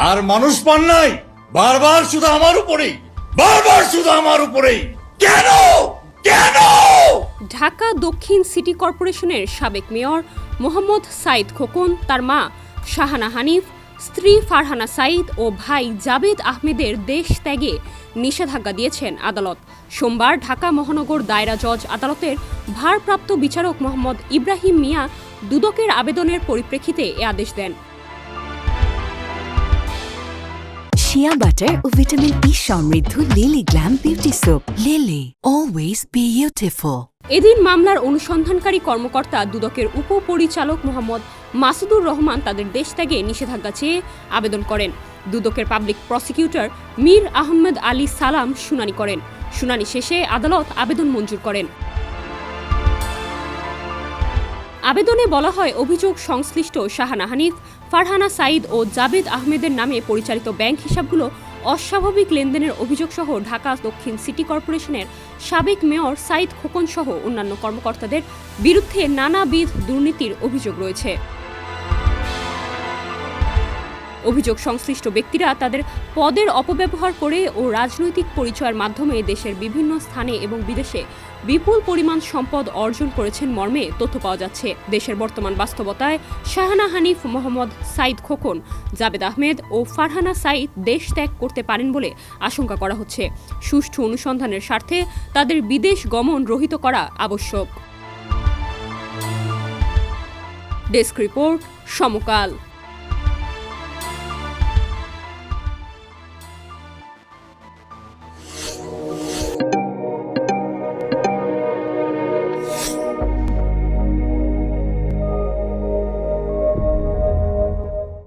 আর মানুষ পান নাই, বারবার শুধু আমার উপরেই, কেন কেন? ঢাকা দক্ষিণ সিটি কর্পোরেশনের সাবেক মেয়র মোহাম্মদ সাইদ খোকন, তার মা শাহানা হানিফ, স্ত্রী ফারহানা সাইদ ও ভাই জাবেদ আহমেদের দেশ ত্যাগে নিষেধাজ্ঞা দিয়েছেন আদালত। সোমবার ঢাকা মহানগর দায়রা জজ আদালতের ভারপ্রাপ্ত বিচারক মোহাম্মদ ইব্রাহিম মিয়া দুদকের আবেদনের পরিপ্রেক্ষিতে এ আদেশ দেন। শিয়া বাটার ও ভিটামিন ই সমৃদ্ধ lily glam beauty soap. Lily, always beautiful. এদিন মামলার অনুসন্ধানকারী কর্মকর্তা দুদকের উপপরিচালক মোহাম্মদ মাসুদুর রহমান তাদের দেশ ত্যাগে নিষেধাজ্ঞা চেয়ে আবেদন করেন। দুদকের পাবলিক প্রসিকিউটর মীর আহমেদ আলী সালাম শুনানি করেন। শুনানি শেষে আদালত আবেদন মঞ্জুর করেন। আবেদনে বলা হয়, অভিযোগ সংশ্লিষ্ট শাহানা হানিফ, ফারহানা সাইদ ও জাবেদ আহমেদের নামে পরিচালিত ব্যাংক হিসাবগুলো অস্বাভাবিক লেনদেনের অভিযোগ সহ ঢাকা দক্ষিণ সিটি কর্পোরেশনের সাবেক মেয়র সাইদ খোকন সহ অন্যান্য কর্মকর্তাদের বিরুদ্ধে নানাবিধ দুর্নীতির অভিযোগ রয়েছে। অভিযোগ সংশ্লিষ্ট ব্যক্তিরা তাদের পদের অপব্যবহার করে ও রাজনৈতিক পরিচয়ের মাধ্যমে দেশের বিভিন্ন স্থানে এবং বিদেশে বিপুল পরিমাণ সম্পদ অর্জন করেছেন মর্মে তথ্য পাওয়া যাচ্ছে। দেশের বর্তমান বাস্তবতায় শাহানা হানিফ, মোহাম্মদ সাইদ খোকন, জাবেদ আহমেদ ও ফারহানা সাইদ দেশ ত্যাগ করতে পারেন বলে আশঙ্কা করা হচ্ছে। সুষ্ঠু অনুসন্ধানের স্বার্থে তাদের বিদেশ গমন রহিত করা আবশ্যক। ডেস্ক রিপোর্ট, সমকাল।